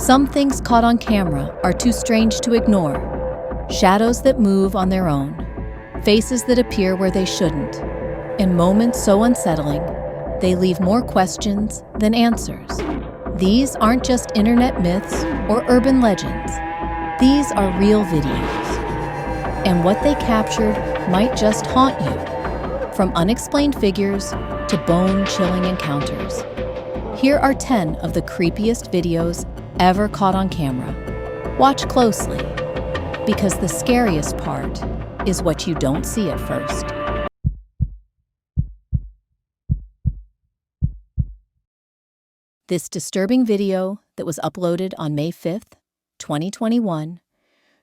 Some things caught on camera are too strange to ignore. Shadows that move on their own, faces that appear where they shouldn't, and moments so unsettling, they leave more questions than answers. These aren't just internet myths or urban legends. These are real videos. And what they captured might just haunt you. From unexplained figures to bone-chilling encounters. Here are 10 of the creepiest videos ever caught on camera. Watch closely, because the scariest part is what you don't see at first. This disturbing video that was uploaded on May 5th, 2021,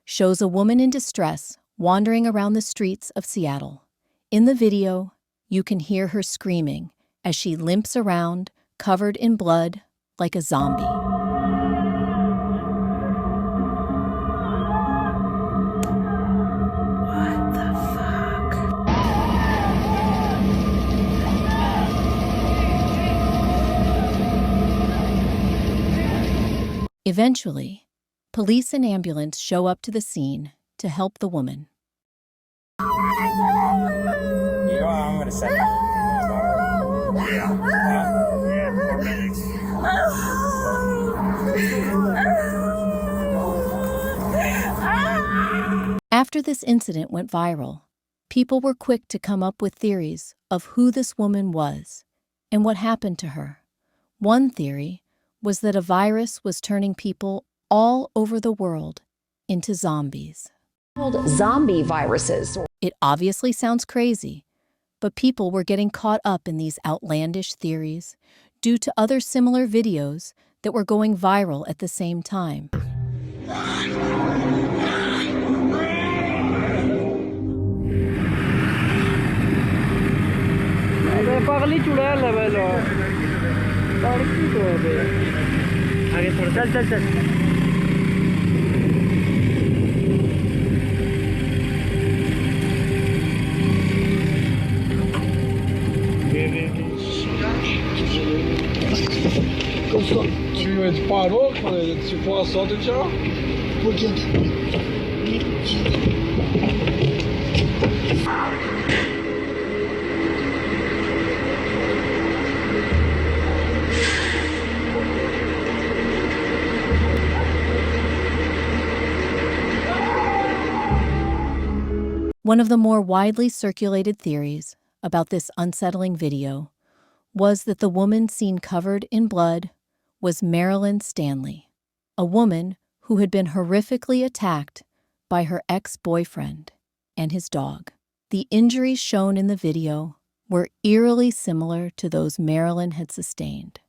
shows a woman in distress wandering around the streets of Seattle. In the video, you can hear her screaming as she limps around, covered in blood, like a zombie. What the fuck? Eventually, police and ambulance show up to the scene to help the woman. You know I'm gonna send you. After this incident went viral, people were quick to come up with theories of who this woman was and what happened to her. One theory was that a virus was turning people all over the world into zombies. Zombie viruses. It obviously sounds crazy, but people were getting caught up in these outlandish theories due to other similar videos that were going viral at the same time. Tu parou se for assalto, tchau. Por quê? One of the more widely circulated theories about this unsettling video was that the woman seen covered in blood was Marilyn Stanley, a woman who had been horrifically attacked by her ex-boyfriend and his dog. The injuries shown in the video were eerily similar to those Marilyn had sustained,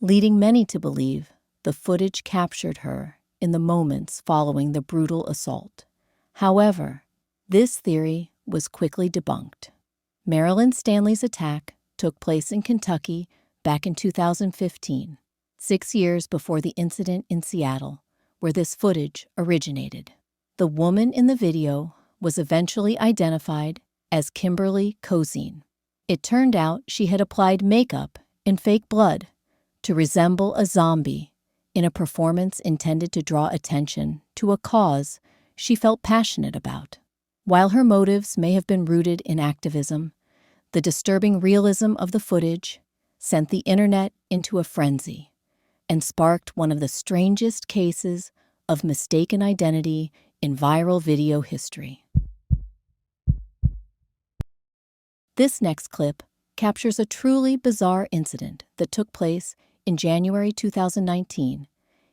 leading many to believe the footage captured her in the moments following the brutal assault. However, this theory was quickly debunked. Marilyn Stanley's attack took place in Kentucky back in 2015, 6 years before the incident in Seattle, where this footage originated. The woman in the video was eventually identified as Kimberly Cosine. It turned out she had applied makeup and fake blood to resemble a zombie in a performance intended to draw attention to a cause she felt passionate about. While her motives may have been rooted in activism, the disturbing realism of the footage sent the internet into a frenzy and sparked one of the strangest cases of mistaken identity in viral video history. This next clip captures a truly bizarre incident that took place in January 2019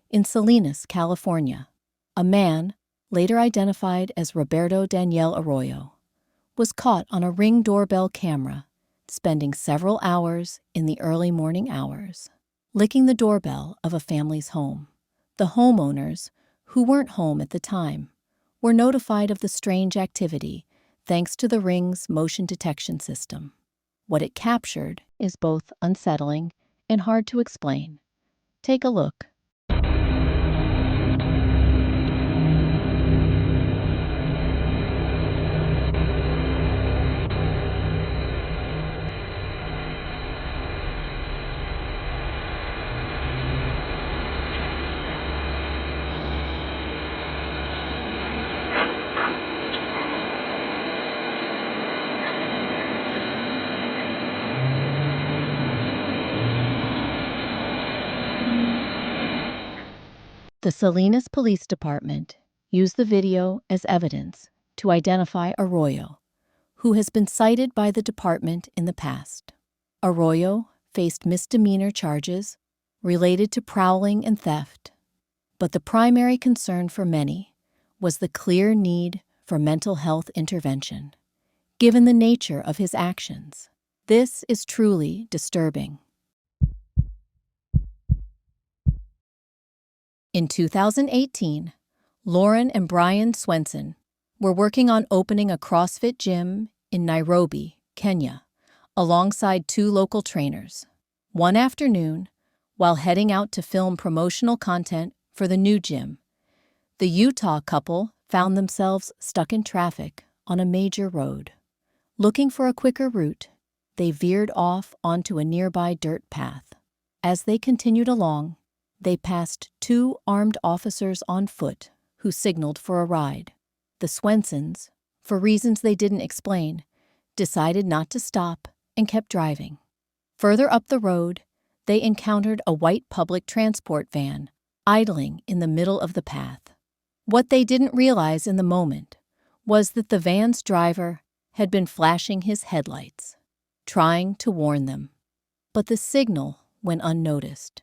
in Salinas, California. A man, later identified as Roberto Daniel Arroyo, was caught on a Ring doorbell camera, spending several hours in the early morning hours, licking the doorbell of a family's home. The homeowners, who weren't home at the time, were notified of the strange activity thanks to the Ring's motion detection system. What it captured is both unsettling and hard to explain. Take a look. The Salinas Police Department used the video as evidence to identify Arroyo, who has been cited by the department in the past. Arroyo faced misdemeanor charges related to prowling and theft, but the primary concern for many was the clear need for mental health intervention. Given the nature of his actions, this is truly disturbing. In 2018, Lauren and Brian Swenson were working on opening a CrossFit gym in Nairobi, Kenya, alongside 2 local trainers. One afternoon, while heading out to film promotional content for the new gym, the Utah couple found themselves stuck in traffic on a major road. Looking for a quicker route, they veered off onto a nearby dirt path. As they continued along, they passed 2 armed officers on foot who signaled for a ride. The Swensons, for reasons they didn't explain, decided not to stop and kept driving. Further up the road, they encountered a white public transport van idling in the middle of the path. What they didn't realize in the moment was that the van's driver had been flashing his headlights, trying to warn them. But the signal went unnoticed,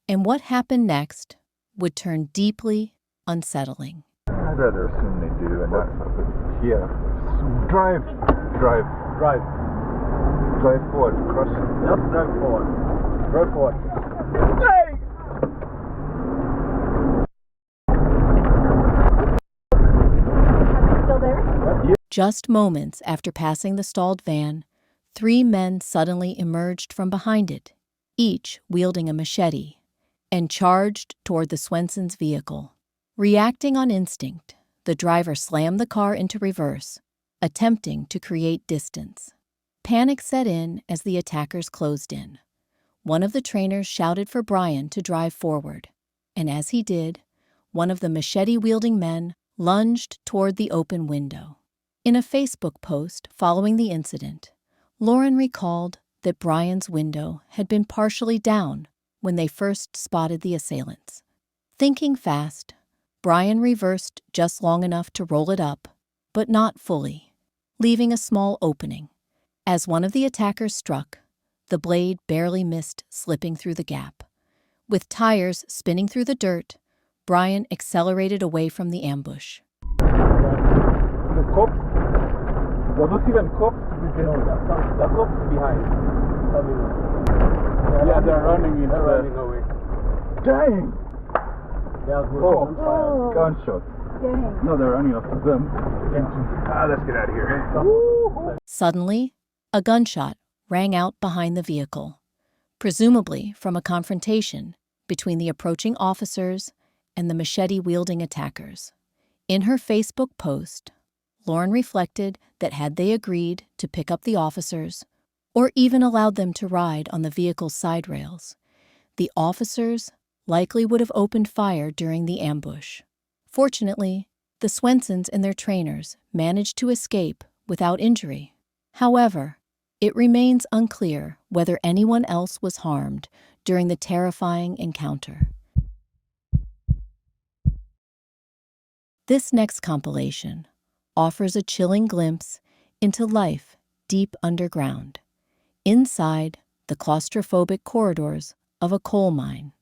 and what happened next would turn deeply unsettling. I'd rather assume they do and not something. Yeah. Drive forward. Crush it. Just drive forward. Drive forward. Hey! Still there? Just moments after passing the stalled van, 3 men suddenly emerged from behind it, each wielding a machete, and charged toward the Swensons' vehicle. Reacting on instinct, the driver slammed the car into reverse, attempting to create distance. Panic set in as the attackers closed in. One of the trainers shouted for Brian to drive forward, and as he did, one of the machete-wielding men lunged toward the open window. In a Facebook post following the incident, Lauren recalled that Brian's window had been partially down when they first spotted the assailants. Thinking fast, Brian reversed just long enough to roll it up, but not fully, leaving a small opening. As one of the attackers struck, the blade barely missed slipping through the gap. With tires spinning through the dirt, Brian accelerated away from the ambush. The cops? There not even cops? The cops behind. Yeah, they're running into away. Dang! Oh, gunshots. Dang. No, they're running after them. Let's get out of here. Suddenly, a gunshot rang out behind the vehicle, presumably from a confrontation between the approaching officers and the machete-wielding attackers. In her Facebook post, Lauren reflected that had they agreed to pick up the officers, or even allowed them to ride on the vehicle's side rails, the officers likely would have opened fire during the ambush. Fortunately, the Swensons and their trainers managed to escape without injury. However, it remains unclear whether anyone else was harmed during the terrifying encounter. This next compilation offers a chilling glimpse into life deep underground, inside the claustrophobic corridors of a coal mine.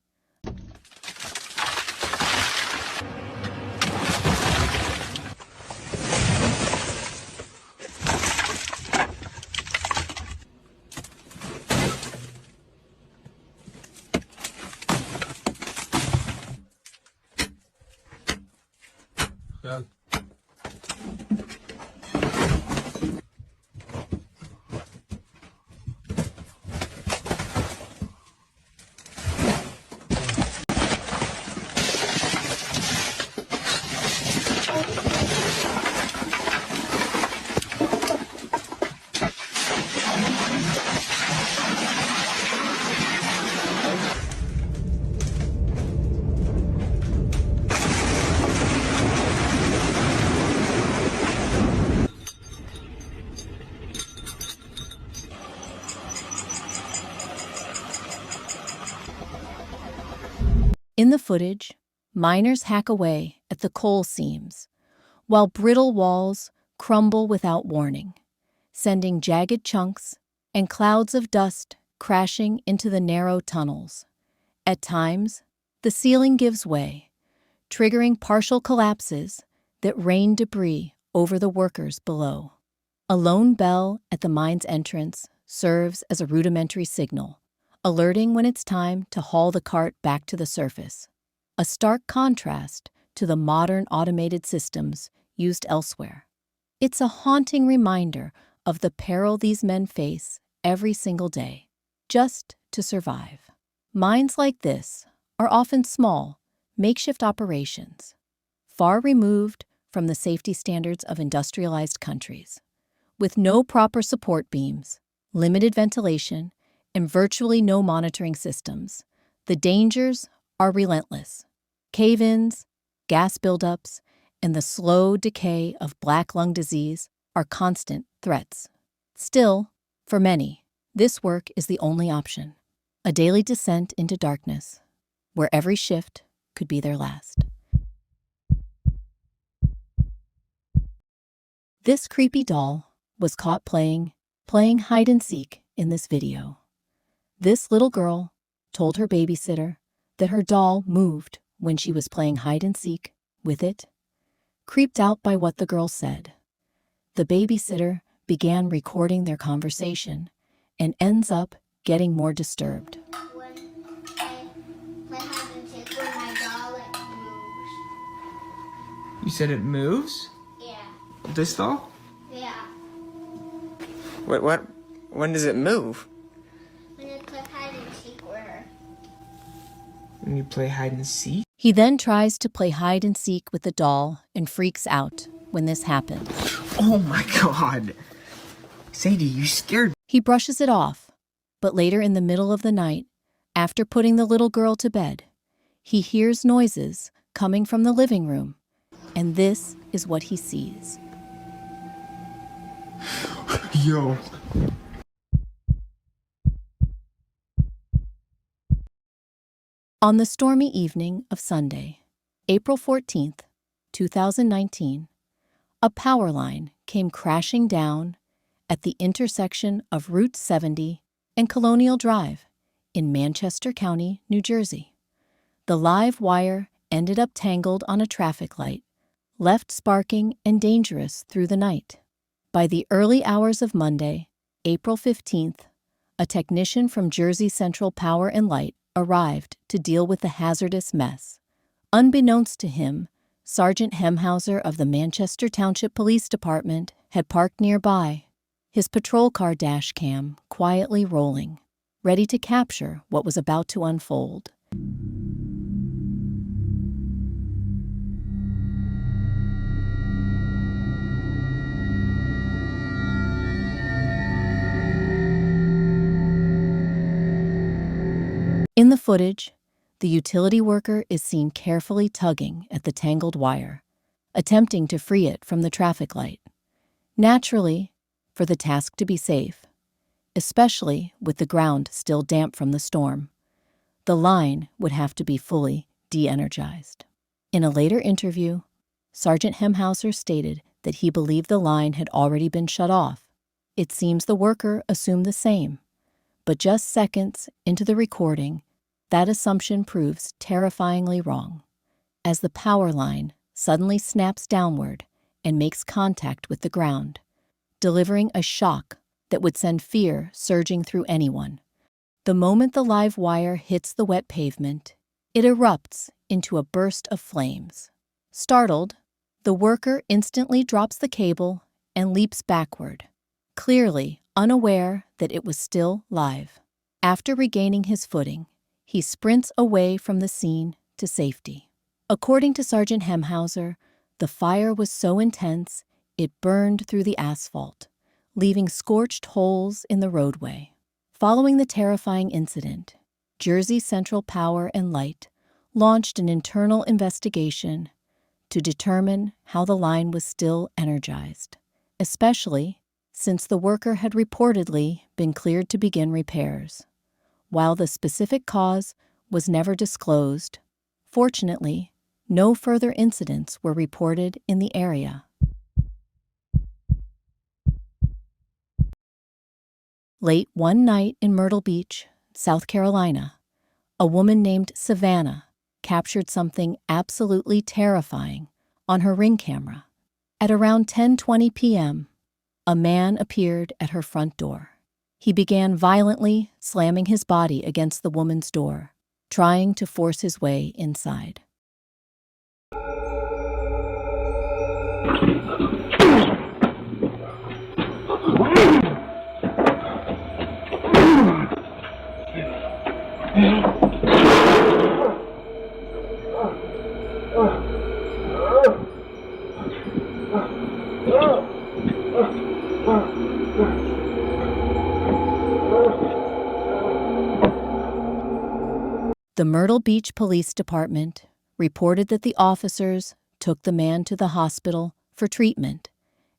Yeah. In the footage, miners hack away at the coal seams, while brittle walls crumble without warning, sending jagged chunks and clouds of dust crashing into the narrow tunnels. At times, the ceiling gives way, triggering partial collapses that rain debris over the workers below. A lone bell at the mine's entrance serves as a rudimentary signal, alerting when it's time to haul the cart back to the surface, a stark contrast to the modern automated systems used elsewhere. It's a haunting reminder of the peril these men face every single day, just to survive. Mines like this are often small, makeshift operations, far removed from the safety standards of industrialized countries. With no proper support beams, limited ventilation, and virtually no monitoring systems, the dangers are relentless. Cave-ins, gas buildups, and the slow decay of black lung disease are constant threats. Still, for many, this work is the only option, a daily descent into darkness, where every shift could be their last. This creepy doll was caught playing hide-and-seek in this video. This little girl told her babysitter that her doll moved when she was playing hide-and-seek with it. Creeped out by what the girl said, the babysitter began recording their conversation and ends up getting more disturbed. When I play hide and seek with my doll, it moves. You said it moves? Yeah. This doll? Yeah. What? When does it move? When I play hide and seek with her. When you play hide and seek? He then tries to play hide-and-seek with the doll and freaks out when this happens. Oh my god. Sadie, you scared me. He brushes it off, but later in the middle of the night, after putting the little girl to bed, he hears noises coming from the living room, and this is what he sees. Yo. On the stormy evening of Sunday, April 14th, 2019, a power line came crashing down at the intersection of Route 70 and Colonial Drive in Manchester County, New Jersey. The live wire ended up tangled on a traffic light, left sparking and dangerous through the night. By the early hours of Monday, April 15th, a technician from Jersey Central Power and Light arrived to deal with the hazardous mess. Unbeknownst to him, Sergeant Hemhauser of the Manchester Township Police Department had parked nearby, his patrol car dash cam quietly rolling, ready to capture what was about to unfold. In the footage, the utility worker is seen carefully tugging at the tangled wire, attempting to free it from the traffic light. Naturally, for the task to be safe, especially with the ground still damp from the storm, the line would have to be fully de-energized. In a later interview, Sergeant Hemhauser stated that he believed the line had already been shut off. It seems the worker assumed the same, but just seconds into the recording, that assumption proves terrifyingly wrong, as the power line suddenly snaps downward and makes contact with the ground, delivering a shock that would send fear surging through anyone. The moment the live wire hits the wet pavement, it erupts into a burst of flames. Startled, the worker instantly drops the cable and leaps backward, clearly unaware that it was still live. After regaining his footing, he sprints away from the scene to safety. According to Sergeant Hemhauser, the fire was so intense it burned through the asphalt, leaving scorched holes in the roadway. Following the terrifying incident, Jersey Central Power and Light launched an internal investigation to determine how the line was still energized, especially since the worker had reportedly been cleared to begin repairs. While the specific cause was never disclosed, fortunately, no further incidents were reported in the area. Late one night in Myrtle Beach, South Carolina, a woman named Savannah captured something absolutely terrifying on her Ring camera. At around 10:20 p.m., a man appeared at her front door. He began violently slamming his body against the woman's door, trying to force his way inside. The Myrtle Beach Police Department reported that the officers took the man to the hospital for treatment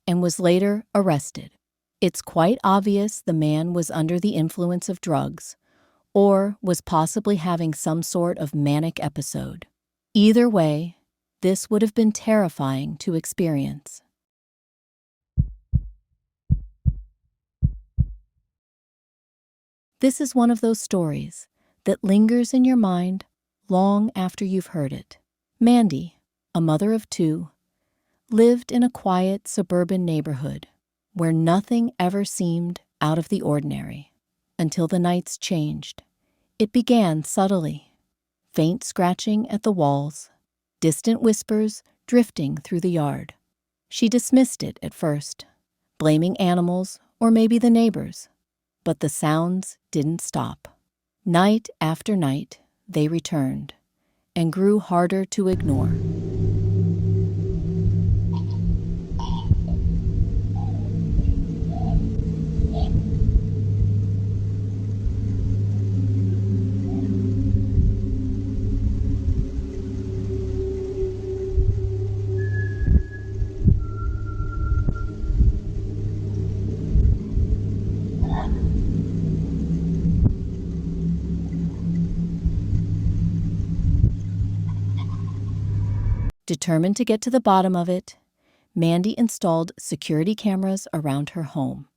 and was later arrested. It's quite obvious the man was under the influence of drugs or was possibly having some sort of manic episode. Either way, this would have been terrifying to experience. This is one of those stories that lingers in your mind long after you've heard it. Mandy, a mother of two, lived in a quiet suburban neighborhood where nothing ever seemed out of the ordinary until the nights changed. It began subtly, faint scratching at the walls, distant whispers drifting through the yard. She dismissed it at first, blaming animals or maybe the neighbors, but the sounds didn't stop. Night after night, they returned and grew harder to ignore. Determined to get to the bottom of it, Mandy installed security cameras around her home.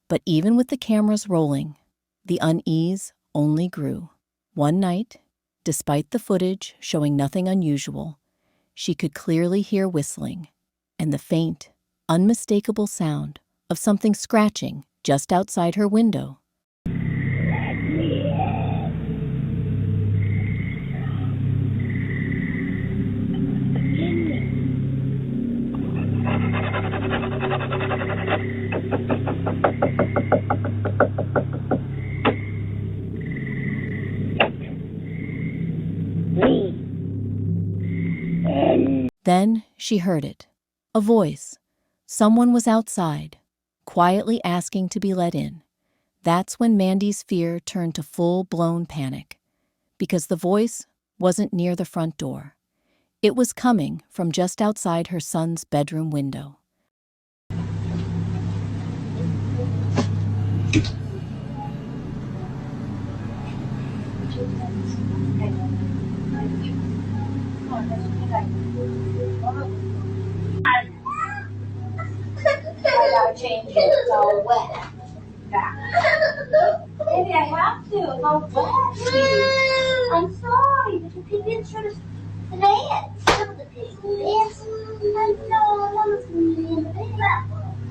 But even with the cameras rolling, the unease only grew. One night, despite the footage showing nothing unusual, she could clearly hear whistling and the faint, unmistakable sound of something scratching just outside her window. Then she heard it. A voice. Someone was outside, quietly asking to be let in. That's when Mandy's fear turned to full-blown panic, because the voice wasn't near the front door. It was coming from just outside her son's bedroom window. I gotta change it. It's all wet. Maybe I have to. It's all wet. I'm sorry, but your pee didn't show us the bed. Some of the pee. Yes. I know. Mama's gonna be in the bed.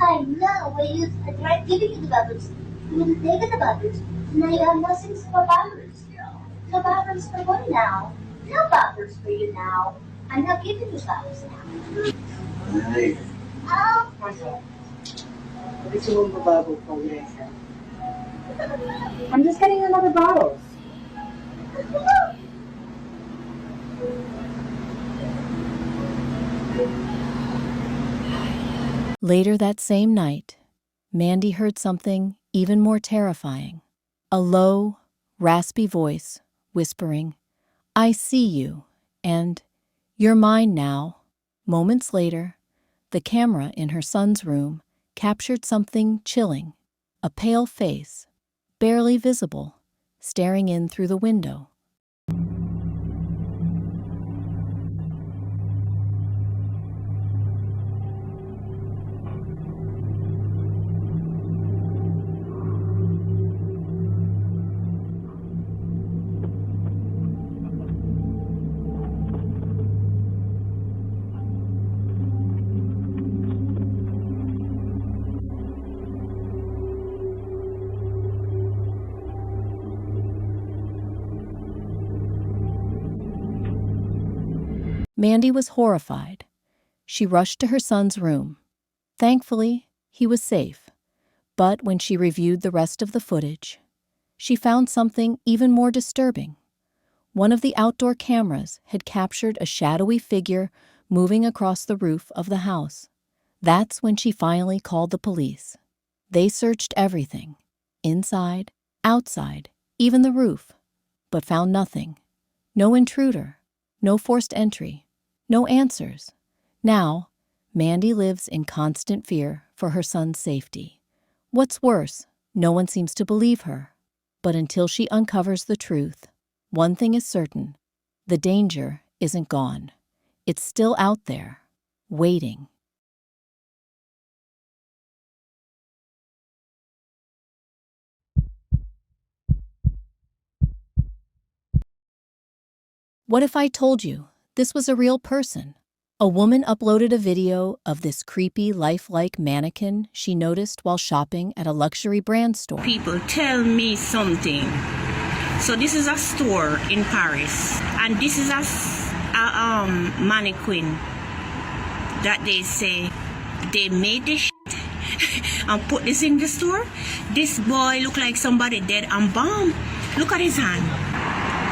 I know. I tried giving you the bubbles. You wouldn't take the bubbles. Now you have nothing for bubbles. No bubbles for what now? No bubbles for you now. I'm not giving you bubbles now. Hey. Oh. I'm just getting another bottle. Later that same night, Mandy heard something even more terrifying. A low, raspy voice whispering, "I see you," and "You're mine now." Moments later, the camera in her son's room captured something chilling, a pale face, barely visible, staring in through the window. Mandy was horrified. She rushed to her son's room. Thankfully, he was safe. But when she reviewed the rest of the footage, she found something even more disturbing. One of the outdoor cameras had captured a shadowy figure moving across the roof of the house. That's when she finally called the police. They searched everything, inside, outside, even the roof, but found nothing. No intruder, no forced entry, no answers. Now, Mandy lives in constant fear for her son's safety. What's worse, no one seems to believe her. But until she uncovers the truth, one thing is certain: the danger isn't gone. It's still out there, waiting. What if I told you this was a real person? A woman uploaded a video of this creepy, lifelike mannequin she noticed while shopping at a luxury brand store. People, tell me something. So this is a store in Paris, and this is a mannequin that they say they made this shit and put this in the store. This boy look like somebody dead and bomb. Look at his hand.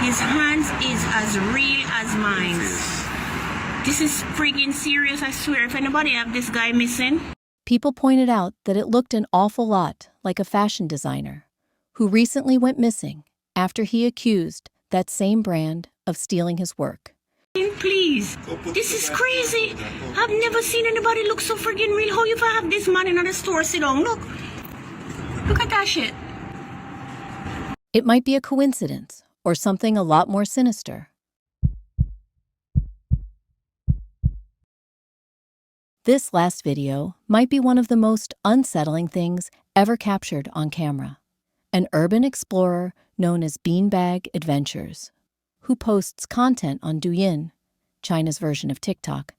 His hands is as real as mine. This is freaking serious, I swear. If anybody have this guy missing. People pointed out that it looked an awful lot like a fashion designer who recently went missing after he accused that same brand of stealing his work. Please, this is crazy. I've never seen anybody look so freaking real. How you have this man in the store sit down? Look at that shit. It might be a coincidence or something a lot more sinister. This last video might be one of the most unsettling things ever captured on camera. An urban explorer known as Beanbag Adventures, who posts content on Douyin, China's version of TikTok,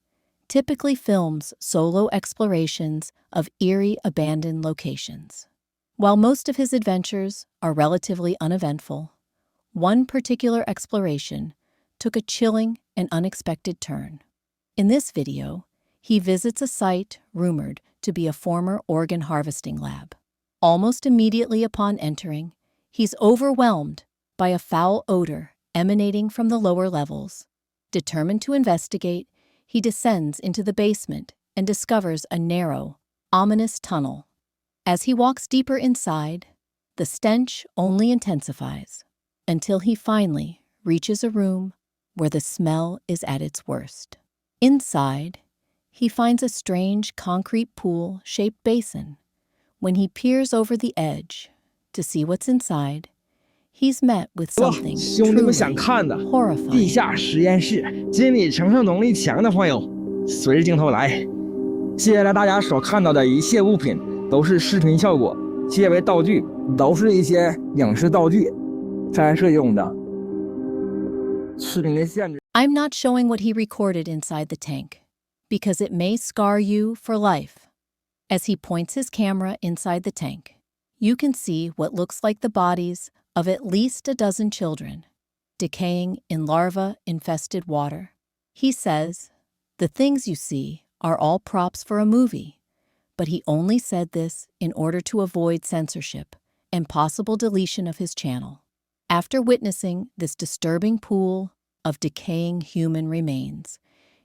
typically films solo explorations of eerie abandoned locations. While most of his adventures are relatively uneventful, one particular exploration took a chilling and unexpected turn. In this video, he visits a site rumored to be a former organ harvesting lab. Almost immediately upon entering, he's overwhelmed by a foul odor emanating from the lower levels. Determined to investigate, he descends into the basement and discovers a narrow, ominous tunnel. As he walks deeper inside, the stench only intensifies until he finally reaches a room where the smell is at its worst. Inside, he finds a strange concrete pool-shaped basin. When he peers over the edge to see what's inside, he's met with something 兄弟们想看的 horrifying. 地下实验室，心理承受能力强的朋友，随着镜头来。接下来大家所看到的一切物品都是视频效果，皆为道具，都是一些影视道具，拍摄用的。视频的限制。 I'm not showing what he recorded inside the tank, because it may scar you for life. As he points his camera inside the tank, you can see what looks like the bodies of at least a dozen children, decaying in larva-infested water. He says, the things you see are all props for a movie, but he only said this in order to avoid censorship and possible deletion of his channel. After witnessing this disturbing pool of decaying human remains,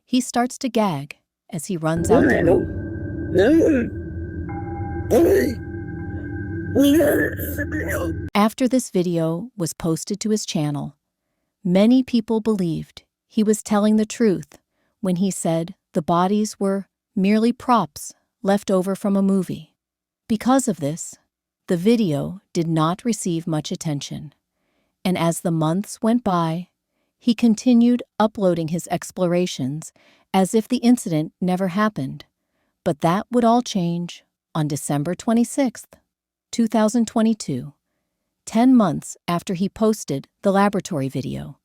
he starts to gag as he runs out the room. After this video was posted to his channel, many people believed he was telling the truth when he said the bodies were merely props left over from a movie. Because of this, the video did not receive much attention, and as the months went by, he continued uploading his explorations as if the incident never happened. But that would all change on December 26th, 2022, 10 months after he posted the laboratory video.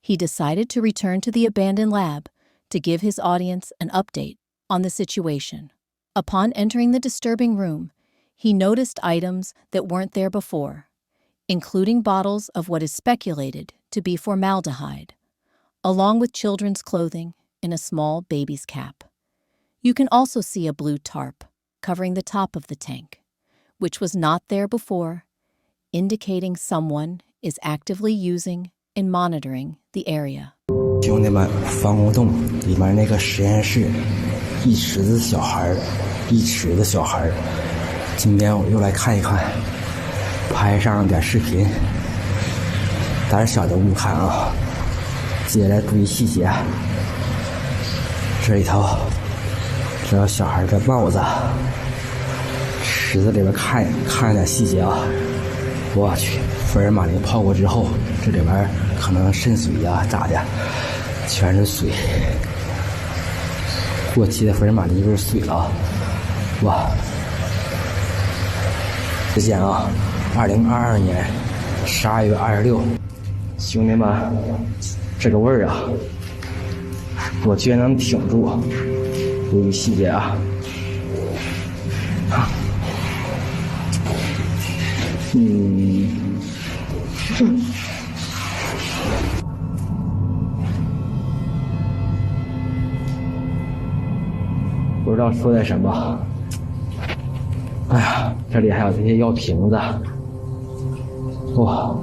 He decided to return to the abandoned lab to give his audience an update on the situation. Upon entering the disturbing room, he noticed items that weren't there before, including bottles of what is speculated to be formaldehyde, along with children's clothing in a small baby's cap. You can also see a blue tarp covering the top of the tank, which was not there before, indicating someone is actively using and monitoring the area. 兄弟们，防空洞里面那个实验室，一池子小孩，今天我又来看一看，拍上点视频，胆小的勿看啊！接着注意细节，这里头，这有小孩的帽子，池子里边看点细节啊！我去，福尔马林泡过之后，这里边可能渗水呀、咋的，全是水。过期的福尔马林就是水了啊！哇！之前啊，2022年12月26，兄弟们，这个味儿啊，我居然能挺住，注意细节啊！不知道说点什么。哎呀，这里还有这些药瓶子，哇，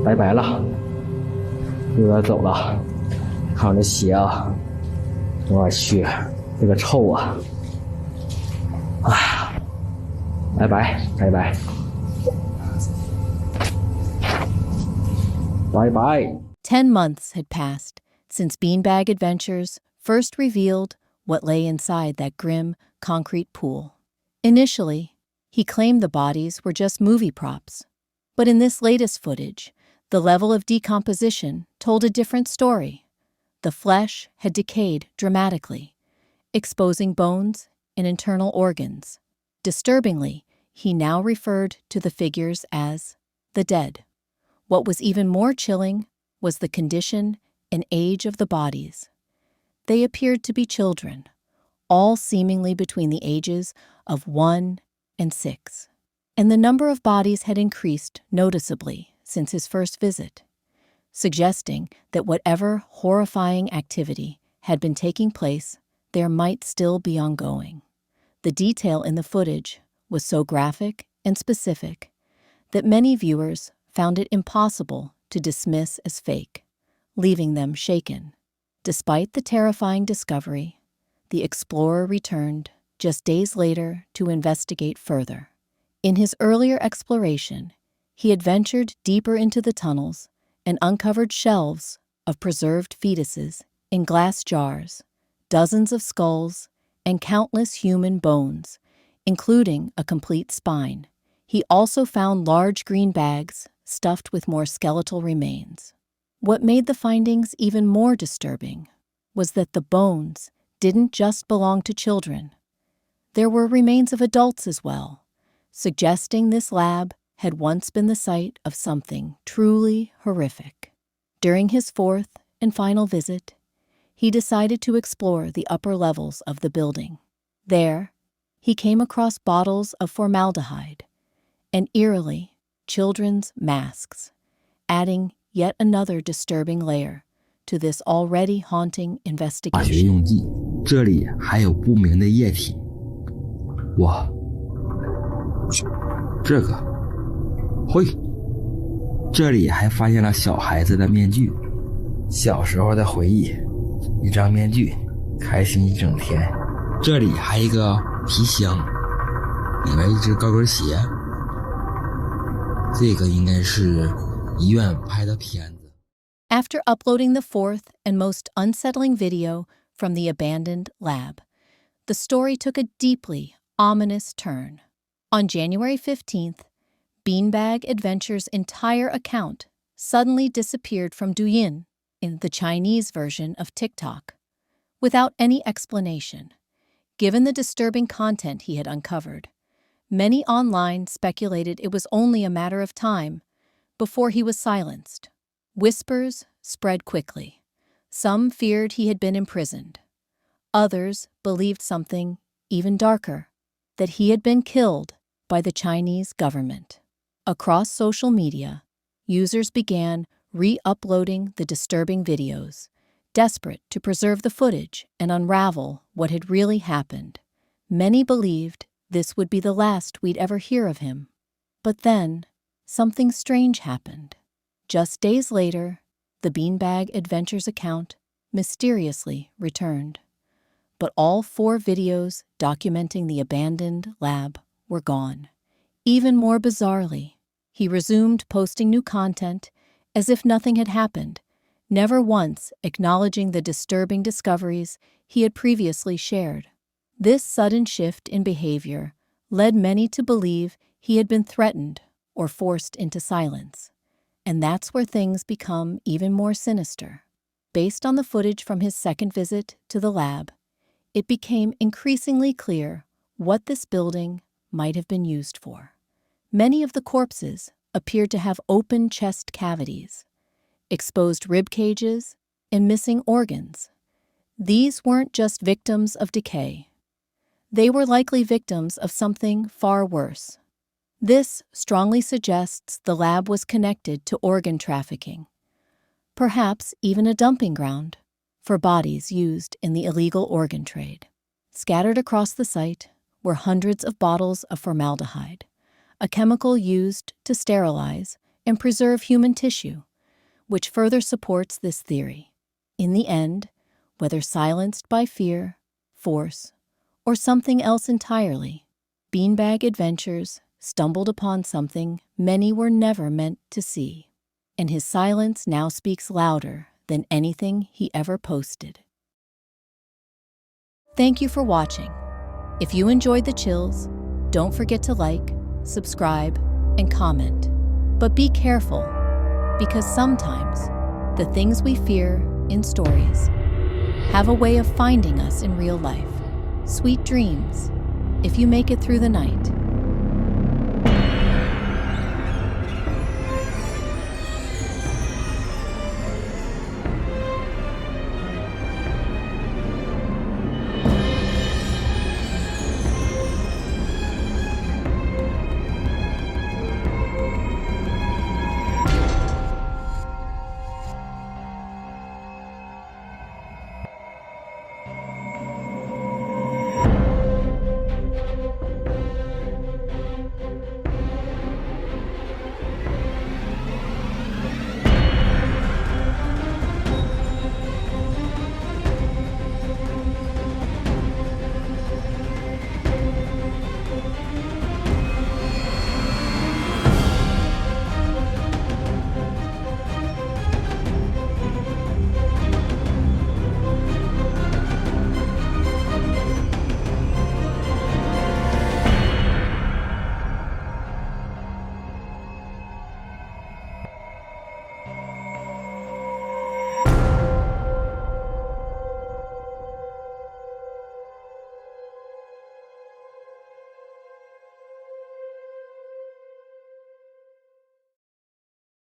拜拜了，又要走了。看我这鞋啊，我去，这个臭啊！啊，拜拜，拜拜。Bye-bye. 10 months had passed since Beanbag Adventures first revealed what lay inside that grim concrete pool. Initially, he claimed the bodies were just movie props. But in this latest footage, the level of decomposition told a different story. The flesh had decayed dramatically, exposing bones and internal organs. Disturbingly, he now referred to the figures as the dead. What was even more chilling was the condition and age of the bodies. They appeared to be children, all seemingly between the ages of 1 and 6. And the number of bodies had increased noticeably since his first visit, suggesting that whatever horrifying activity had been taking place, there might still be ongoing. The detail in the footage was so graphic and specific that many viewers found it impossible to dismiss as fake, leaving them shaken. Despite the terrifying discovery, the explorer returned just days later to investigate further. In his earlier exploration, he adventured deeper into the tunnels and uncovered shelves of preserved fetuses in glass jars, dozens of skulls, and countless human bones, including a complete spine. He also found large green bags stuffed with more skeletal remains. What made the findings even more disturbing was that the bones didn't just belong to children. There were remains of adults as well, suggesting this lab had once been the site of something truly horrific. During his fourth and final visit, he decided to explore the upper levels of the building. There, he came across bottles of formaldehyde and, eerily, children's masks, adding yet another disturbing layer to this already haunting 化学 investigation. 用剂，这里还有不明的液体。哇，这个，嘿，这里还发现了小孩子的面具，小时候的回忆，一张面具，开心一整天。这里还一个皮箱，里面一只高跟鞋，这个应该是医院拍的片子。After uploading the fourth and most unsettling video from the abandoned lab, the story took a deeply ominous turn. On January 15th, Beanbag Adventures' entire account suddenly disappeared from Douyin, in the Chinese version of TikTok, without any explanation. Given the disturbing content he had uncovered, many online speculated it was only a matter of time before he was silenced. Whispers spread quickly. Some feared he had been imprisoned. Others believed something even darker, that he had been killed by the Chinese government. Across social media, users began re-uploading the disturbing videos, Desperate to preserve the footage and unravel what had really happened, many believed this would be the last we'd ever hear of him. But then, something strange happened. Just days later, the Beanbag Adventures account mysteriously returned. But all 4 videos documenting the abandoned lab were gone. Even more bizarrely, he resumed posting new content as if nothing had happened, never once acknowledging the disturbing discoveries he had previously shared. This sudden shift in behavior led many to believe he had been threatened or forced into silence. And that's where things become even more sinister. Based on the footage from his second visit to the lab, it became increasingly clear what this building might have been used for. Many of the corpses appeared to have open chest cavities, exposed rib cages, and missing organs. These weren't just victims of decay. They were likely victims of something far worse. This strongly suggests the lab was connected to organ trafficking, perhaps even a dumping ground for bodies used in the illegal organ trade. Scattered across the site were hundreds of bottles of formaldehyde, a chemical used to sterilize and preserve human tissue, which further supports this theory. In the end, whether silenced by fear, force, or something else entirely, Beanbag Adventures stumbled upon something many were never meant to see, and his silence now speaks louder than anything he ever posted. Thank you for watching. If you enjoyed the chills, don't forget to like, subscribe, and comment. But be careful, because sometimes the things we fear in stories have a way of finding us in real life. Sweet dreams, if you make it through the night.